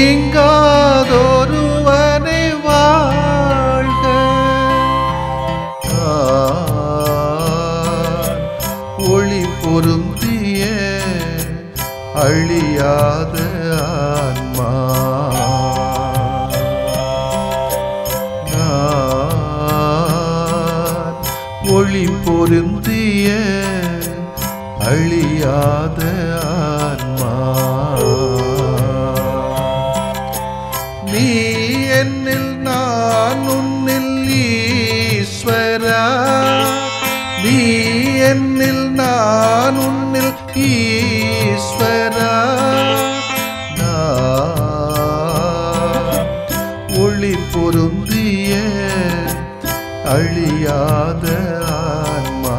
நீங்காதொருவனை வாழ்க. ஒளி பொருந்திய அழியாத ஆன்மா, ஒளி பொருந்திய அழியாத ஆன்மா. நீ என்னில் நான் உன்னில் ஈஸ்வரா, நீ என்னில் நான் உன்னில் ஈஸ்வரா. ஒளி பொருந்திய அழியாத ஆன்மா.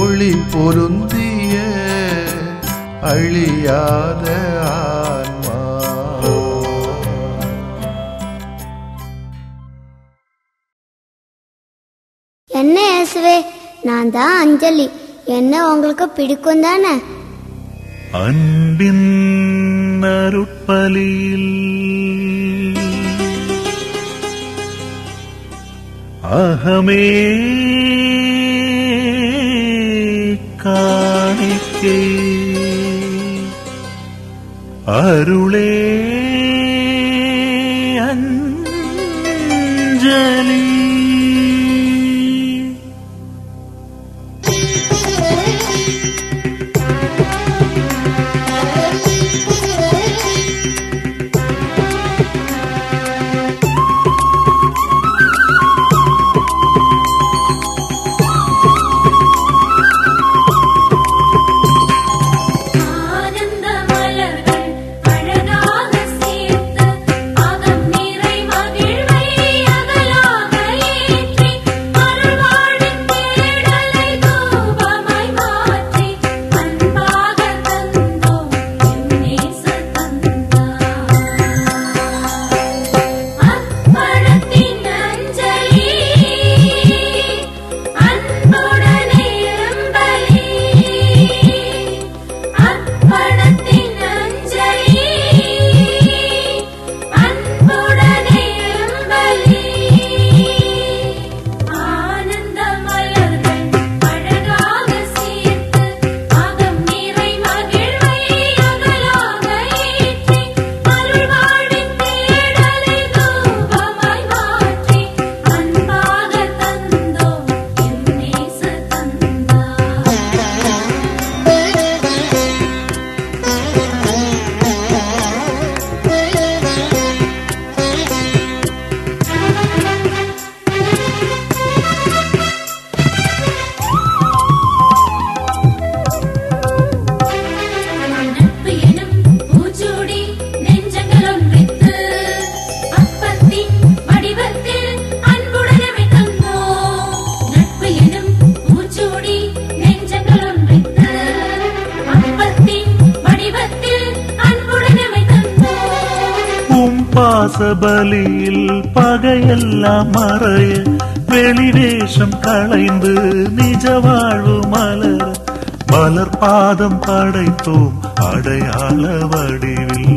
ஒளி பொருந்திய அழியாத ஆன்மா. என்ன இயேசுவே, நான் தான் அஞ்சலி. என்ன உங்களுக்கு பிடிக்கும் தானே? அன்பின் அருட்பலியில் அகமே காணிக்கை, அருளே அஞ்சலி. பாசபலியில் பகையெல்லாம் மறைய வெளிவேஷம் களைந்து நிஜ வாழ்வு மலர் மலர் பாதம் படைத்தோம் அடையாள வடிவில்.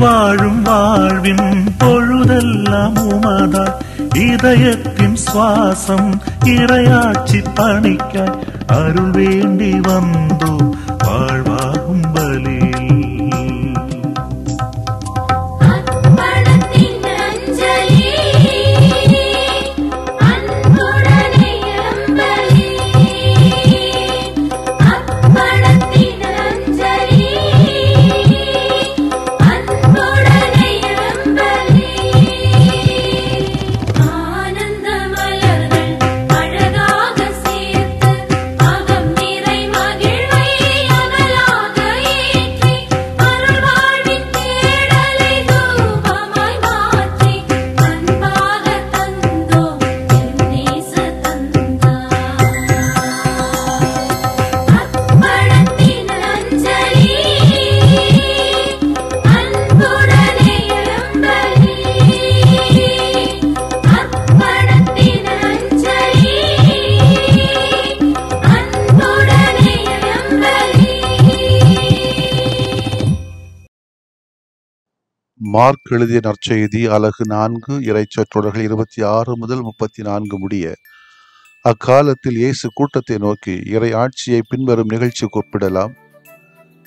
வாழும் வாழ்வின் பொழுதெல்லாம் உமதாய் இதயத்தின் சுவாசம் இறையாட்சி பணிக்காய் அருள் வேண்டி வந்தோம் வாழ்வாகும் பலியில். மார்க் எழுதிய நற்செய்தி அலகு 4 இறைச்சொற்றொடர்கள் 26 முதல் 34 முடிய. அக்காலத்தில் இயேசு கூட்டத்தை நோக்கி, இறை ஆட்சியை பின்வரும் நிகழ்ச்சிக்கு ஒப்பிடலாம்.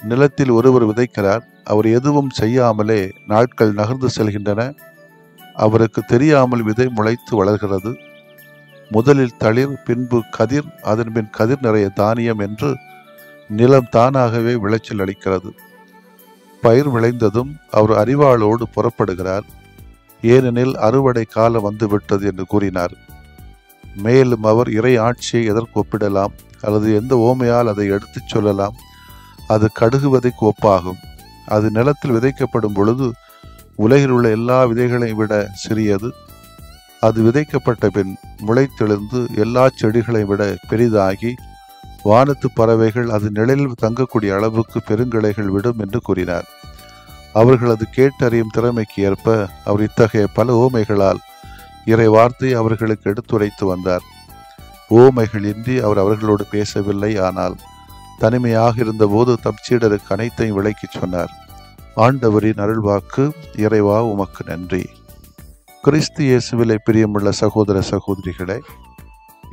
நிலத்தில் ஒருவர் விதைக்கிறார். அவர் எதுவும் செய்யாமலே நாட்கள் நகர்ந்து செல்கின்றன. அவருக்கு தெரியாமல் விதை முளைத்து வளர்கிறது. முதலில் தளிர், பின்பு கதிர், அதன்பின் கதிர் நிறைய தானியம் என்று நிலம் தானாகவே விளைச்சல் அளிக்கிறது. பயிர் விளைந்ததும் அவர் அறிவாளோடு புறப்படுகிறார். ஏனெனில் அறுவடை காலம் வந்துவிட்டது என்று கூறினார். மேலும் அவர் இறை ஆட்சியை எதற்கு ஒப்பிடலாம் அல்லது எந்த ஓமையால் அதை எடுத்துச் சொல்லலாம்? அது கடுகு விதைக்கு ஒப்பாகும். அது நிலத்தில் விதைக்கப்படும் பொழுது உலகில் உள்ள எல்லா விதைகளையும் விட சிறியது. அது விதைக்கப்பட்ட பின் முளைத்தெழுந்து எல்லா செடிகளையும் விட பெரிதாகி வானத்து பறவைகள் அது நிழலில் தங்கக்கூடிய அளவுக்கு பெருங்கிளைகள் விடும் என்று கூறினார். அவர்கள் அது கேட்டறியும் திறமைக்கு ஏற்ப அவர் இத்தகைய பல ஓமைகளால் இறை வார்த்தை அவர்களுக்கு எடுத்துரைத்து வந்தார். ஓமைகள் இன்றி அவர் அவர்களோடு பேசவில்லை. ஆனால் தனிமையாக இருந்தபோது தம் சீடருக்கு அனைத்தையும் விளக்கிச் சொன்னார். ஆண்டவரின் அருள்வாக்கு. இறைவா உமக்கு நன்றி. கிறிஸ்து இயேசுவிலே பிரியமுள்ள சகோதர சகோதரிகளே,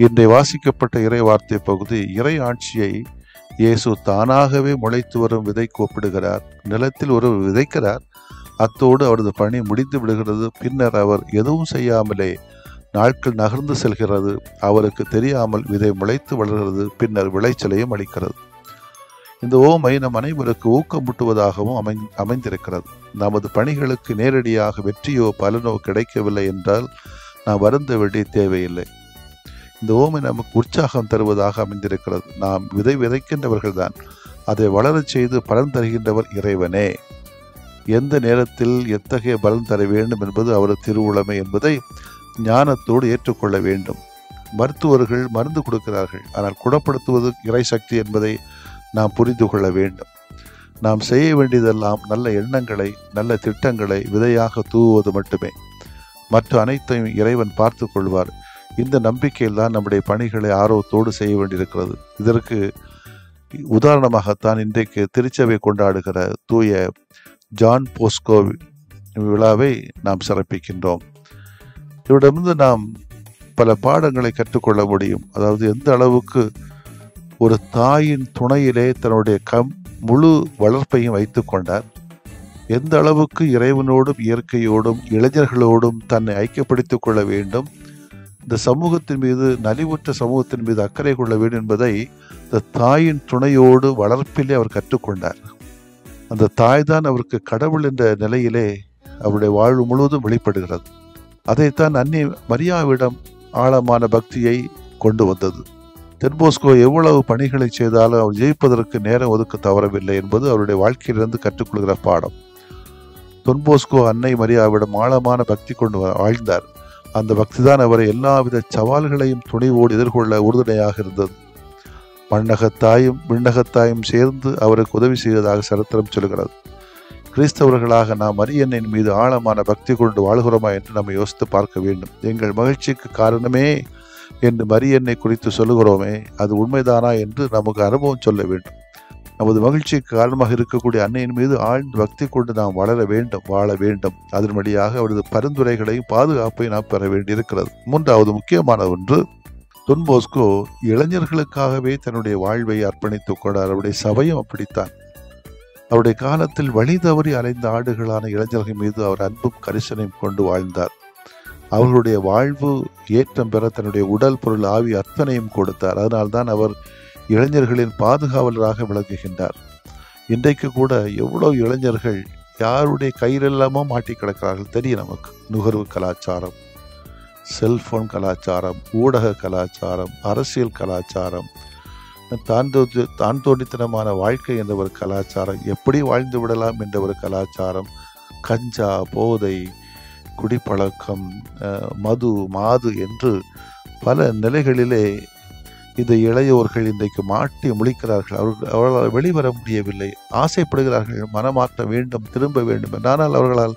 இன்றைய வாசிக்கப்பட்ட இறை வார்த்தை பகுதி இறை ஆட்சியை இயேசு தானாகவே முளைத்து வரும் விதைக்கு ஒப்பிடுகிறார். நிலத்தில் ஒரு விதைக்கிறார். அத்தோடு அவரது பணி முடிந்து விடுகிறது. பின்னர் அவர் எதுவும் செய்யாமலே நாட்கள் நகர்ந்து செல்கிறது. அவருக்கு தெரியாமல் விதை முளைத்து வளர்கிறது. பின்னர் விளைச்சலையும் அளிக்கிறது. இந்த ஓமை நம் அனைவருக்கு ஊக்கமூட்டுவதாகவும் அமைந்திருக்கிறது. நமது பணிகளுக்கு நேரடியாக வெற்றியோ பலனோ கிடைக்கவில்லை என்றால் நாம் வருந்த வேண்டிய தேவையில்லை. இந்த ஓமை நமக்கு உற்சாகம் தருவதாக அமைந்திருக்கிறது. நாம் விதைக்கின்றவர்கள்தான். அதை வளரச் செய்து பலன் தருகின்றவர் இறைவனே. எந்த நேரத்தில் எத்தகைய பலன் தர வேண்டும் என்பது அவரது திருவுளமை என்பதை ஞானத்தோடு ஏற்றுக்கொள்ள வேண்டும். மருத்துவர்கள் மருந்து கொடுக்கிறார்கள். ஆனால் குணப்படுத்துவது இறை சக்தி என்பதை நாம் புரிந்து கொள்ள வேண்டும். நாம் செய்ய வேண்டியதெல்லாம் நல்ல எண்ணங்களை, நல்ல திட்டங்களை விதையாக தூவுவது மட்டுமே. மற்ற அனைத்தையும் இறைவன் பார்த்து கொள்வார். இந்த நம்பிக்கையில் தான் நம்முடைய பணிகளை ஆர்வத்தோடு செய்ய வேண்டியிருக்கிறது. இதற்கு உதாரணமாகத்தான் இன்றைக்கு திருச்சபை கொண்டாடுகிற தூய ஜான் போஸ்கோ விழாவை நாம் சிறப்பிக்கின்றோம். இவரிடமிருந்து நாம் பல பாடங்களை கற்றுக்கொள்ள முடியும். அதாவது எந்த அளவுக்கு ஒரு தாயின் துணையிலே தன்னுடைய முழு வளர்ப்பையும் வைத்து கொண்டார். எந்த அளவுக்கு இறைவனோடும் இயற்கையோடும் இளைஞர்களோடும் தன்னை ஐக்கியப்படுத்திக் கொள்ள வேண்டும், இந்த சமூகத்தின் மீது, நலிவுற்ற சமூகத்தின் மீது அக்கறை கொள்ள வேண்டும் என்பதை இந்த தாயின் துணையோடு வளர்ப்பிலே அவர் கற்றுக்கொண்டார். அந்த தாய் தான் அவருக்கு கடவுள் என்ற நிலையிலே அவருடைய வாழ்வு முழுவதும் வெளிப்படுகிறது. அதைத்தான் அன்னை மரியாவிடம் ஆழமான பக்தியை கொண்டு வந்தது. தென்போஸ்கோ எவ்வளவு பணிகளை செய்தாலும் அவர் ஜெயிப்பதற்கு நேரம் ஒதுக்க தவறவில்லை என்பது அவருடைய வாழ்க்கையிலிருந்து கற்றுக்கொள்கிற பாடம். தொன்போஸ்கோ அன்னை மரியாவிடம் ஆழமான பக்தி கொண்டு வாழ்ந்தார். அந்த பக்தி தான் அவரை எல்லாவித சவால்களையும் துணிவோடு எதிர்கொள்ள உறுதுணையாக இருந்தது. மண்ணகத்தாயும் விண்ணகத்தாயும் சேர்ந்து அவருக்கு உதவி செய்வதாக சரித்திரம் சொல்கிறது. கிறிஸ்தவர்களாக நாம் மரியன்னின் மீது ஆழமான பக்தி கொண்டு வாழ்கிறோமா என்று நம்ம யோசித்து பார்க்க வேண்டும். எங்கள் மகிழ்ச்சிக்கு காரணமே என்று மரியன்னை குறித்து சொல்லுகிறோமே, அது உண்மைதானா என்று நமக்கு அனுபவம் சொல்ல வேண்டும். நமது மகிழ்ச்சிக்கு காரணமாக இருக்கக்கூடிய அன்னையின் மீது ஆழ்ந்த பக்தி கொண்டு நாம் வளர வேண்டும், வாழ வேண்டும். அதன் வழியாக அவரது பரிந்துரைகளையும் பாதுகாப்பையும் நாம் பெற வேண்டியிருக்கிறது. மூன்றாவது முக்கியமான ஒன்று, தொன் போஸ்கோ இளைஞர்களுக்காகவே தன்னுடைய வாழ்வை அர்ப்பணித்துக் கொண்டார். அவருடைய சபையும் அப்படித்தான். அவருடைய காலத்தில் வழி தவறி அலைந்த ஆடுகளான இளைஞர்கள் மீது அவர் அன்பும் கரிசனையும் கொண்டு வாழ்ந்தார். அவர்களுடைய வாழ்வு ஏற்றம் பெற தன்னுடைய உடல், பொருள், ஆவி அத்தனையும் கொடுத்தார். அதனால்தான் அவர் இளைஞர்களின் பாதுகாவலராக விளங்குகின்றார். இன்றைக்கு கூட எவ்வளவு இளைஞர்கள் யாருடைய கையிலெல்லாமோ மாட்டி கிடக்கிறார்கள் தெரியும் நமக்கு. நுகர்வு கலாச்சாரம், செல்போன் கலாச்சாரம், ஊடக கலாச்சாரம், அரசியல் கலாச்சாரம், தான் தோண்டித்தனமான வாழ்க்கை என்ற ஒரு கலாச்சாரம், எப்படி வாழ்ந்து விடலாம் என்ற ஒரு கலாச்சாரம், கஞ்சா, போதை, குடிப்பழக்கம், மது, மாது என்று பல நிலைகளிலே இந்த இளையோர்கள் இன்றைக்கு மாட்டி முழிக்கிறார்கள். அவர்களால் வெளிவர முடியவில்லை. ஆசைப்படுகிறார்கள், மனமாற்ற வேண்டும், திரும்ப வேண்டும். ஆனால் அவர்களால்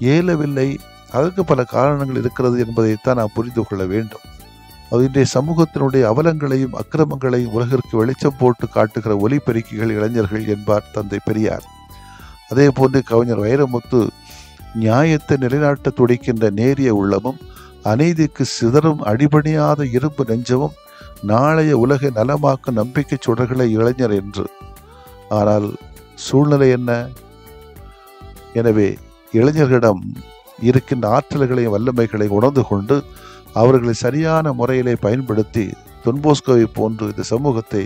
இயலவில்லை. அதற்கு பல காரணங்கள் இருக்கிறது என்பதைத்தான் நாம் புரிந்து கொள்ள வேண்டும். அது இன்றைய சமூகத்தினுடைய அவலங்களையும் அக்கிரமங்களையும் உலகிற்கு வெளிச்சம் போட்டு காட்டுகிற ஒலிபெருக்கிகள் இளைஞர்கள் என்பார் தந்தை பெரியார். அதே போன்று கவிஞர் வைரமுத்து, நியாயத்தை நிலைநாட்ட துடிக்கின்ற நேரிய உள்ளமும் அநீதிக்கு சிதறும் அடிபணியாத இரும்பு நெஞ்சமும் நாளைய உலகை நலமாக்கும் நம்பிக்கை சுடர்களை இளைஞர் என்று. ஆனால் சூழ்நிலை என்ன? எனவே இளைஞர்களிடம் இருக்கின்ற ஆற்றல்களையும் வல்லமைகளை உணர்ந்து கொண்டு அவர்களை சரியான முறையிலே பயன்படுத்தி தொன் போஸ்கோவை போன்று இந்த சமூகத்தை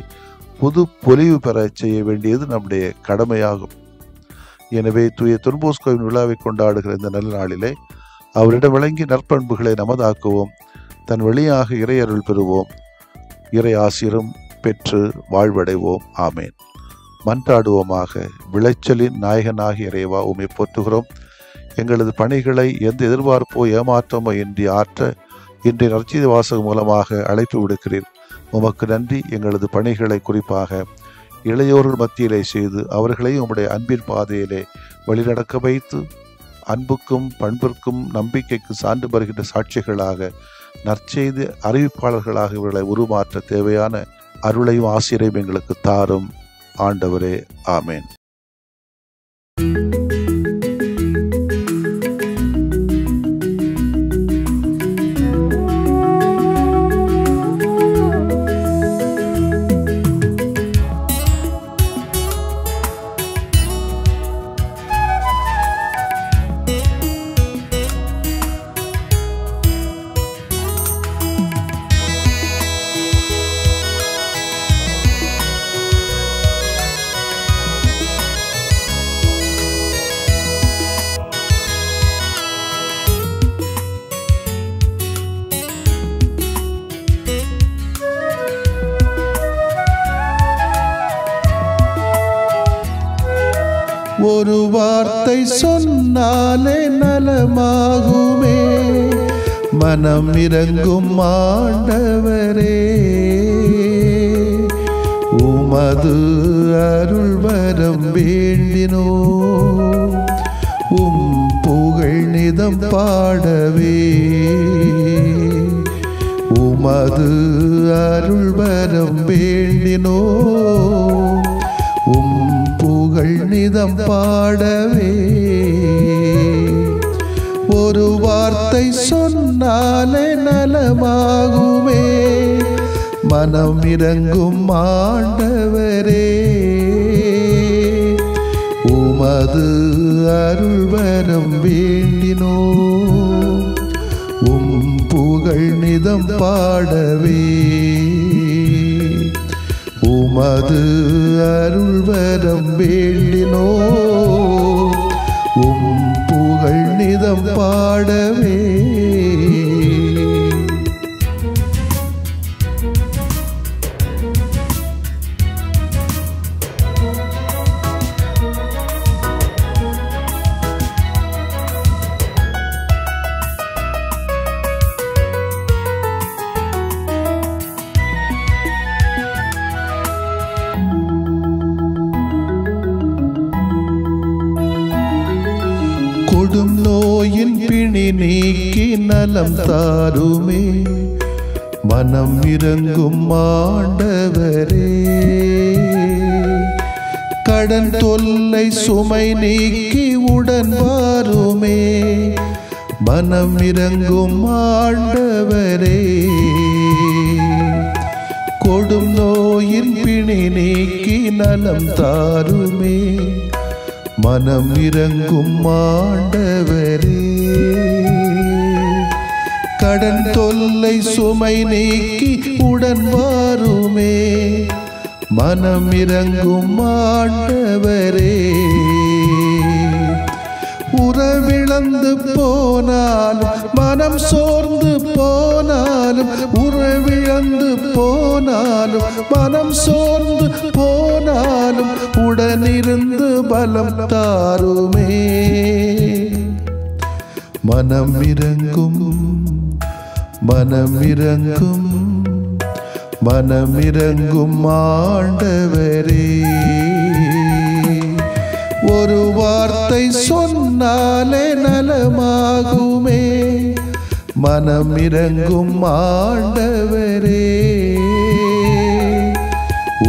புது பொலிவு பெற செய்ய வேண்டியது நம்முடைய கடமையாகும். எனவே தூய தொன் போஸ்கோவின் விழாவை கொண்டாடுகிற இந்த நல்ல நாளிலே அவரிடம் விளங்கிய நற்பண்புகளை நமதாக்குவோம். தன் வழியாக இறையருள் பெறுவோம். இறை ஆசீரும் பெற்று வாழ்வடைவோம். ஆமேன். மன்றாடுவோமாக. விளைச்சலின் நாயகனாகிய இறைவா, உம்மை போற்றுகிறோம். எங்களது பணிகளை எந்த எதிர்பார்ப்போ ஏமாற்றமோ இன்றி ஆற்ற இன்றைய நற்செய்தி வாசகம் மூலமாக அழைப்பு விடுக்கிறீர். உமக்கு நன்றி. எங்களது பணிகளை குறிப்பாக இளையோர்கள் மத்தியிலே செய்து அவர்களையும் உம்முடைய அன்பின் பாதையிலே வழிநடக்க வைத்து அன்புக்கும் பண்பிற்கும் நம்பிக்கைக்கு சான்று பெறுகின்ற சாட்சிகளாக, நற்செய்தி அறிவிப்பாளர்களாக இவர்களை உருமாற்ற தேவையான அருளையும் ஆசிரியரையும் எங்களுக்கு தாரும். ஆண்டவரே, ஆமேன். ஒரு வார்த்தை சொன்னாலே நலமாகுமே, மனம் இறங்கும் ஆண்டவரே. உமது அருள் வரம் வேண்டினோ, உம் புகழ் நிதம் பாடவே. உமது அருள் வரம் வேண்டினோ, உம் புகழ் நிதம் பாடவே. ஒரு வார்த்தை சொன்னாலே நலமாகுமே, மனம் இறங்கும் ஆண்டவரே. உமது அருள் வரம் வேண்டினோ, உம் புகழ் நிதம் பாடவே. உமது அருள் வரம் வேண்டினோ, உம் புகழ் நிதம் பாடவே. கொடும் நோயின் பிணி நீக்கி நலம் தாருமே, மனம் இறங்கும் ஆண்டவரே. கடன் தொல்லை சுமை நீக்கி உடன் வாருமே மனம் இறங்கும் ஆண்டவரே கொடும் நோயின் பிணி நீக்கி நலம் தாருமே மனம் இறங்கும் ஆண்டவரே கடன் தொல்லை சுமை நீக்கி உடன் வாருமே மனம் இறங்கும் ஆண்டவரே உறவிழந்து போனாலும் மனம் சோர்ந்து போனாலும் உறவிழந்து போனாலும் மனம் சோர்ந்து போனாலும் உடனிருந்து பலம் தாருமே மனம் இறங்கும் மனம் இறங்கும் மனம் இறங்கும் ஆண்டவரே ஒரு வார்த்தை சொன்னாலே நலமாகுமே மனம் இறங்கும் ஆண்டவரே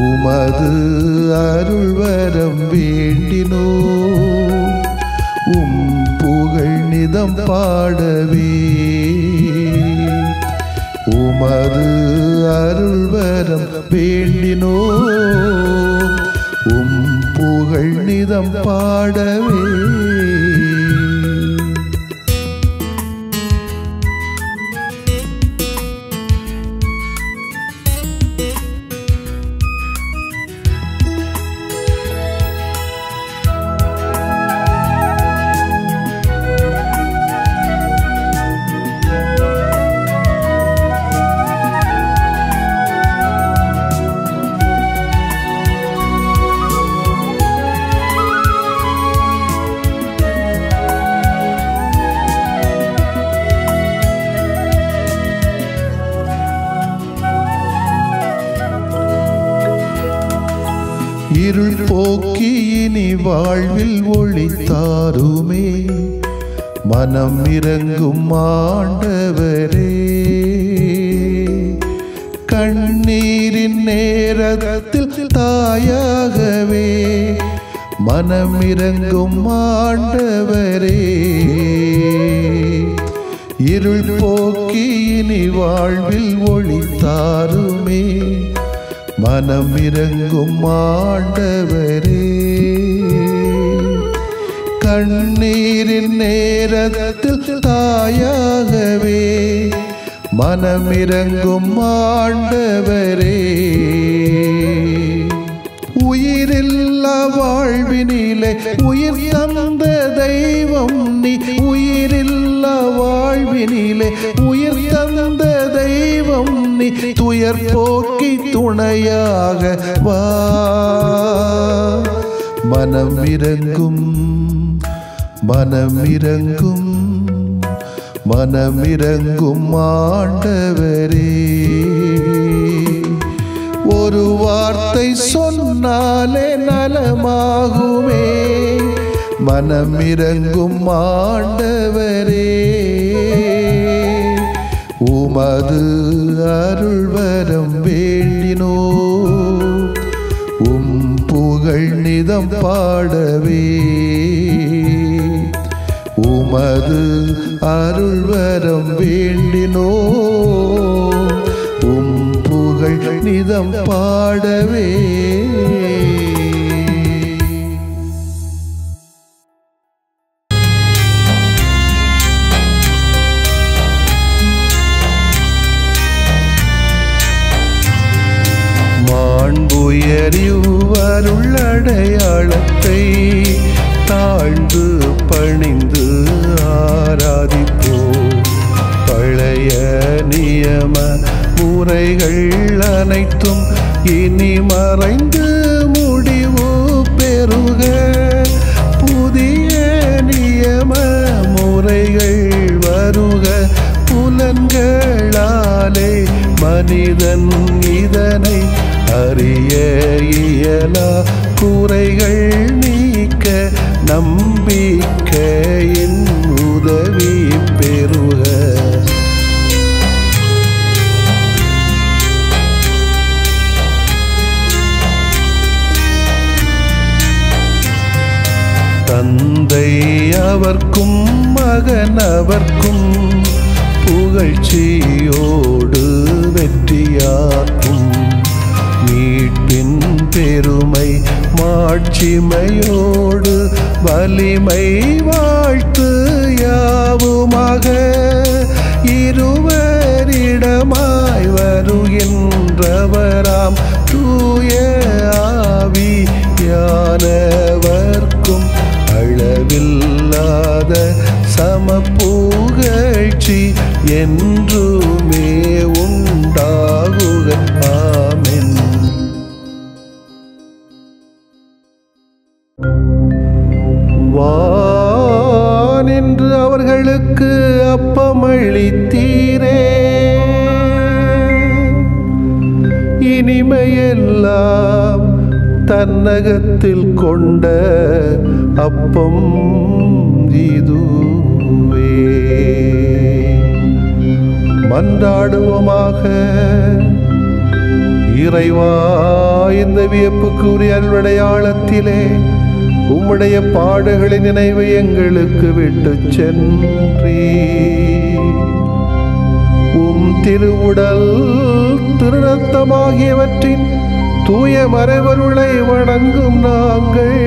உமது அருள்வரம் வேண்டினோ புகழ் நிதம் பாடவே உமது அருள்வரம் வேண்டினோ புகழ் நிதம் பாடவே இருள் போக்கி இனி வாழ்வில் ஒளி தாருமே மனம் இறங்கும் ஆண்டவரே கண்ணீரின் நேரத்தில் தாயாகவே மனம் இறங்கும் ஆண்டவரே இருள் போக்கி இனி வாழ்வில் ஒளி தாருமே மனம் இறங்கும் ஆண்டவரே கண்ணீரின் நேரத்தில் தாயாகவே மனம் இறங்கும் ஆண்டவரே உயிரில்லா வாழ்வினிலே உயிர் தந்த தெய்வம் நீ உயிரில்லா வாழ்வினிலே உயிர் தந்த தெய்வம் நீ துயர் போக்கி துணையாக வா மனம் இறங்கும் மனம் இறங்கும் மனம் இறங்கும் ஆண்டவரே ஒரு வார்த்தை சொன்னாலே நலமாகுமே மனம் இறங்கும் ஆண்டவரே உமது அருள்வரம் வேண்டினோ புகழ் நிதம் பாடவே உமது அருள்வரம் வேண்டினோ புகழ் நிதம் பாடவே மாண்புயரிவருள்ளடையாளத்தை தாழ்ந்து பணிந்து ஆராதிப்போ பழைய நியம முறைகள் அனைத்தும் இனி மறைந்து முடிவு பெறுக புதிய நியம முறைகள் வருக புலன்களாலே மனிதன் இதனை அறிய இயலா குறைகள் நீக்க நம்பிக்கையின் உதவி பெறுக தேவர்க்கும் மகனவர்க்கும் புகழ்ச்சியோடு வெற்றியாக்கும் மீட்பின் பெருமை மாட்சிமையோடு வலிமை வாழ்த்து யாவுமாக இருவரிடமாய் வருகின்றவராம் தூய ஆவியானவர்க்கும் அளவில்லாத சமப்புகழ்ச்சி என்றுமே உண்டாகுக. ஆமென். வானின்று அவர்களுக்கு அப்பமளித்தீரே, இனிமையெல்லாம் தன்னகத்தில் கொண்ட அப்பம் இதுவே. மன்றாடுவோமாக. இறைவா, இந்த வியப்புக்குரிய அருளடையாளத்திலே உம்முடைய பாடுகளின் நினைவு எங்களுக்கு விட்டு சென்றீ. உம் திருவுடல் திருரத்தமாகியவற்றின் தூய மறைவருளை வணங்கும் நாங்கள்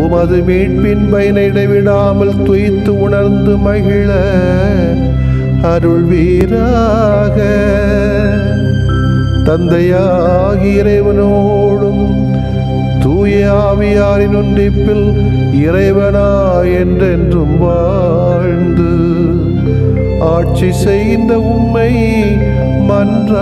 உமது மீட்பின் பயனை இடைவிடாமல் துய்த்து உணர்ந்து மகிழ அருள்வீராக. தந்தையாகிய இறைவனோடும் தூய ஆவியாரின் ஒன்றிப்பில் இறைவனா என்றென்றும் வாழ்ந்து ஆட்சி செய்கின்ற உம்மை மன்றாடுகிறோம்.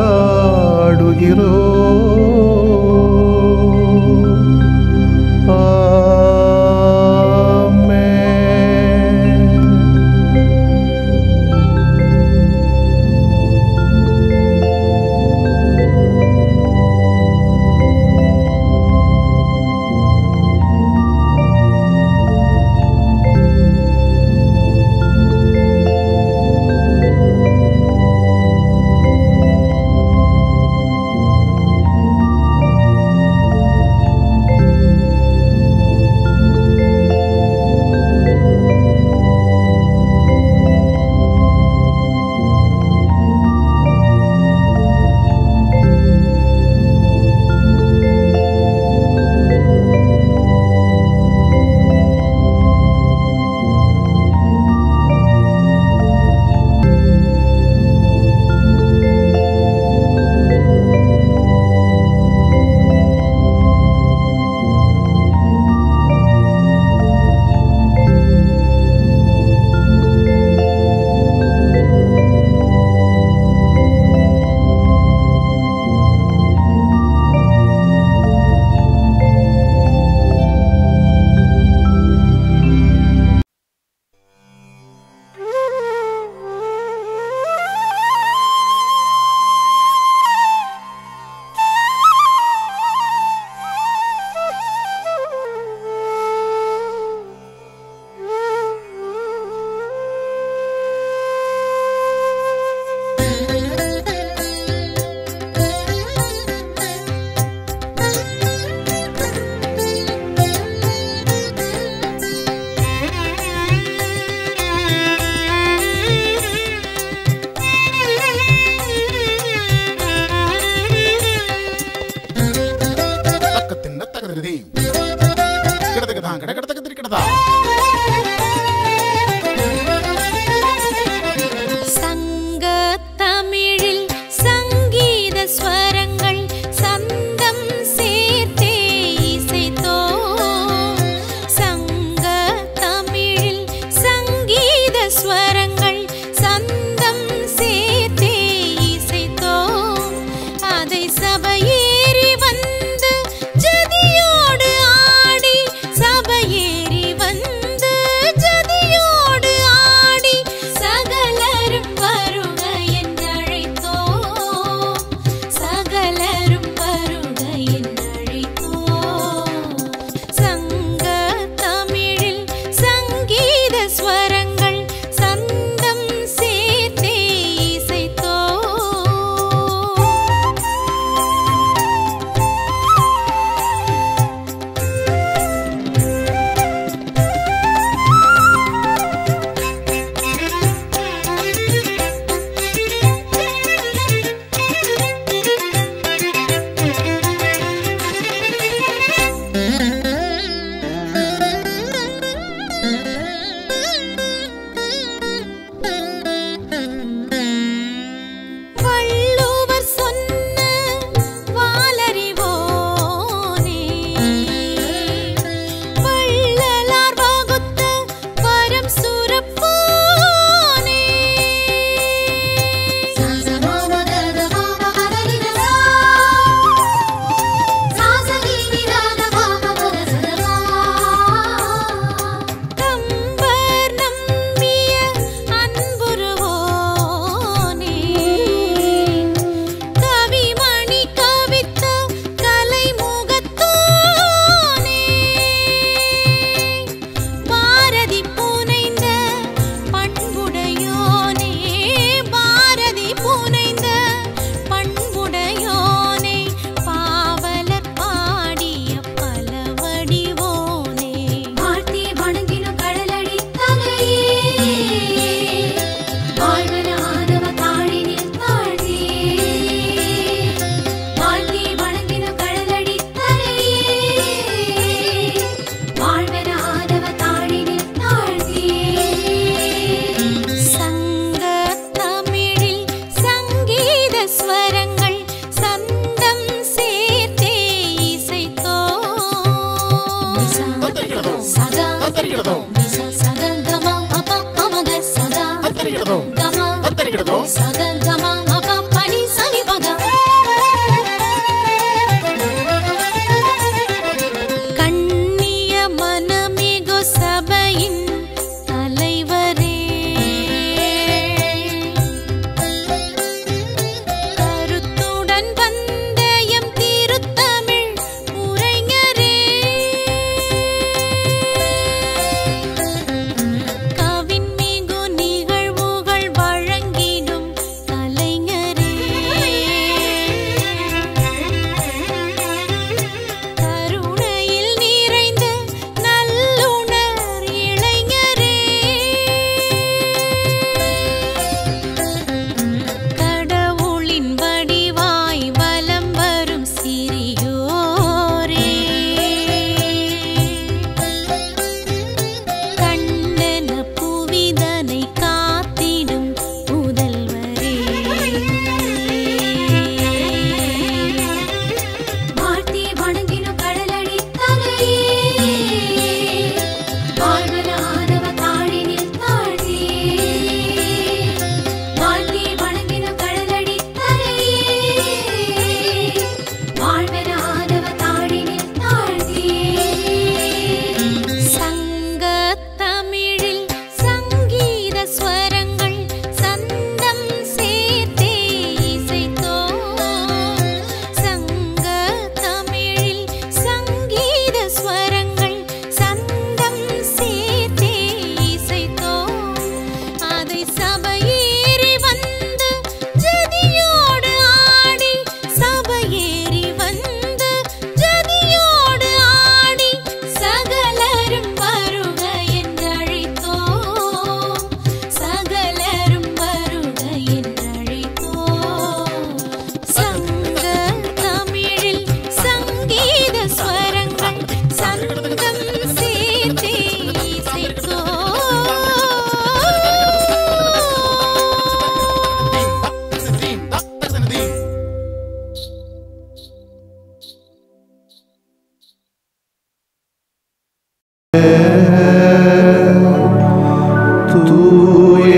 தூய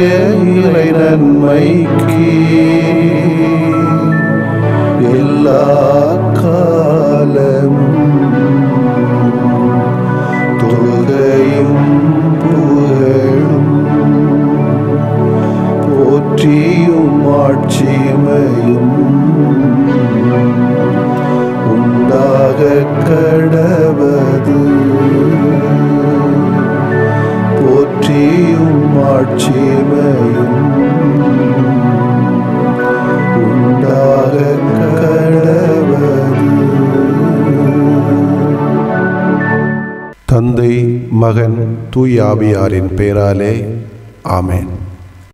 இறை நன்மைக்கு எல்லா காலமும் தொழுகையும் புகழும் போற்றியும் ஆட்சிமையும் உண்டாக கடவது போற்றியும் ஆட்சிமையும் உண்டாக கடவது. தந்தை மகன் தூய ஆவியாரின் பெயராலே ஆமென்.